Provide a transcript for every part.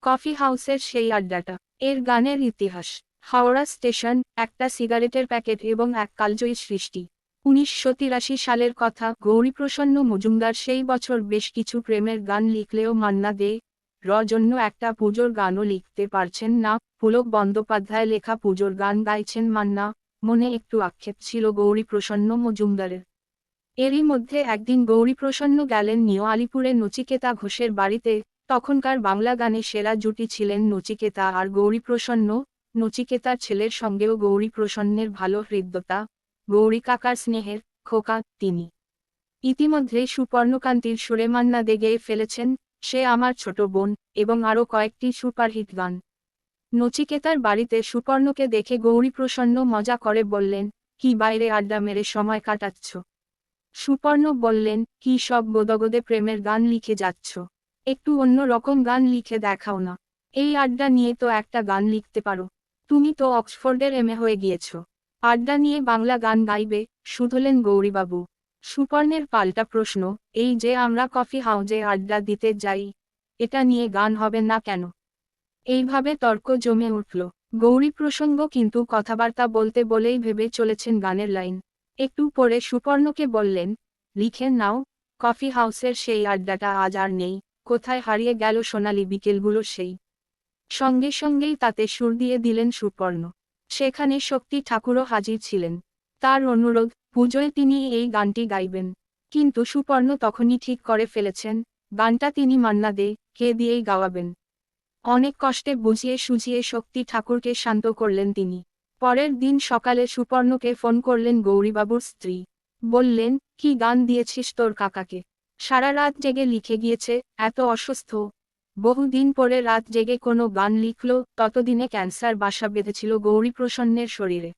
Coffee হাউসের সেই আড্ডাটা, এর গানের ইতিহাস। হাওড়া স্টেশন, একটা সিগারেটের প্যাকেট এবং এক কালজয়ী সৃষ্টি। 1983 সালের কথা। গৌরীপ্রসন্ন মজুমদার সেই বছর বেশ কিছু প্রেমের গান লিখলেও মান্না দে র জন্য একটা পুজোর গানও লিখতে পারছেন না। পুলক বন্দ্যোপাধ্যায় লেখা পুজোর গান গাইছেন মান্না। মনে একটু আক্ষেপ ছিল গৌরীপ্রসন্ন মজুমদারের। এরই মধ্যে একদিন গৌরীপ্রসন্ন গেলেন নিউ আলিপুরে নচিকেতা ঘোষের বাড়িতে। তখনকার বাংলা গানে সেরা জুটি ছিলেন নচিকেতা আর গৌরীপ্রসন্ন। নচিকেতার ছেলের সঙ্গেও গৌরীপ্রসন্নের ভালো হৃদ্যতা, গৌরী কাকার স্নেহের খোকা তিনি। ইতিমধ্যেই সুপর্ণকান্তির সুরে মান্না দে গেয়ে ফেলেছেন সে আমার ছোট বোন এবং আরও কয়েকটি সুপারহিট গান। নচিকেতার বাড়িতে সুপর্ণকে দেখে গৌরীপ্রসন্ন মজা করে বললেন, কি বাইরে আড্ডা মেরে সময় কাটাচ্ছ? সুপর্ণ বললেন, কি সব গোদগদে প্রেমের গান লিখে যাচ্ছ? একটু অন্য রকম গান লিখে দেখাও না। এই আড্ডা নিয়ে তো একটা গান লিখতে পারো। তুমি তো অক্সফোর্ডের এমএ হয়ে গিয়েছ, আড্ডা নিয়ে বাংলা গান গাইবে? শুধলেন গৌরীবাবু। সুপর্ণের পাল্টা প্রশ্ন, এই যে আমরা কফি হাউজে আড্ডা দিতে যাই, এটা নিয়ে গান হবে না কেন? এইভাবে তর্ক জমে উঠল। গৌরী প্রসঙ্গ কিন্তু কথাবার্তা বলতে বলেই ভেবে চলেছেন গানের লাইন। একটু পরে সুপর্ণকে বললেন, লিখে নাও। কফি হাউসের সেই আড্ডাটা আজ আর নেই, কোথায় হারিয়ে গেল সোনালি বিকেলগুলো সেই। সঙ্গে সঙ্গেই তাতে সুর দিয়ে দিলেন সুপর্ণ। সেখানে শক্তি ঠাকুরও হাজির ছিলেন। তার অনুরোধ, পুজোয় তিনি এই গানটি গাইবেন। কিন্তু সুপর্ণ তখনই ঠিক করে ফেলেছেন, গানটা তিনি মান্না দে কে দিয়েই গাওয়াবেন। অনেক কষ্টে বুঝিয়ে সুঝিয়ে শক্তি ঠাকুরকে শান্ত করলেন তিনি। পরের দিন সকালে সুপর্ণকে ফোন করলেন গৌরীবাবুর স্ত্রী। বললেন, কি গান দিয়েছিস তোর কাকাকে? সারা রাত জেগে লিখে গিয়েছে, এত অসুস্থ। বহুদিন পরে রাত জেগে কোনো গান লিখল। ততদিনে ক্যান্সার বাসা বেঁধেছিল গৌরীপ্রসন্নের শরীরে।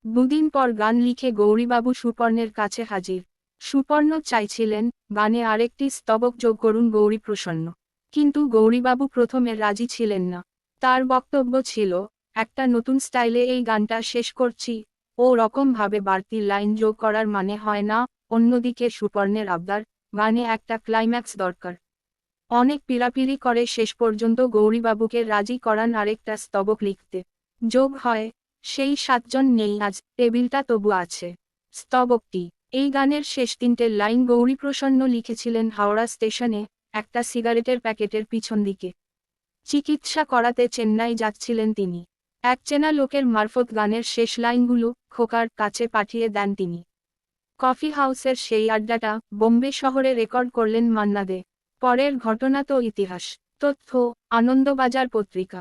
দুদিন পর গান লিখে গৌরীবাবু সুপর্ণের কাছে হাজির। সুপর্ণ চাইছিলেন গানে আরেকটি স্তবক যোগ করুন গৌরীপ্রসন্ন। কিন্তু গৌরীবাবু প্রথমে রাজি ছিলেন না। তার বক্তব্য ছিল, একটা নতুন স্টাইলে এই গানটা শেষ করছি, ও রকমভাবে বাড়তি লাইন যোগ করার মানে হয় না। অন্যদিকে সুপর্ণের আবদার, গানে একটা ক্লাইম্যাক্স দরকার। অনেক পীড়াপিড়ি করে শেষ পর্যন্ত গৌরীবাবুকে রাজি করান আরেকটা স্তবক লিখতে। যোগ হয়, সেই 7 জন নেই আজ, টেবিলটা তবু আছে। স্তবকটি, এই গানের শেষ 3টে লাইন গৌরীপ্রসন্ন লিখেছিলেন হাওড়া স্টেশনে, একটা সিগারেটের প্যাকেটের পিছন দিকে। চিকিৎসা করাতে চেন্নাই যাচ্ছিলেন তিনি। এক চেনা লোকের মারফত গানের শেষ লাইনগুলো খোকার কাছে পাঠিয়ে দেন তিনি। কফি হাউসের সেই আড্ডাটা বোম্বে শহরে রেকর্ড করলেন মান্না দে। পরের ঘটনা তো ইতিহাস। তথ্য, আনন্দবাজার পত্রিকা।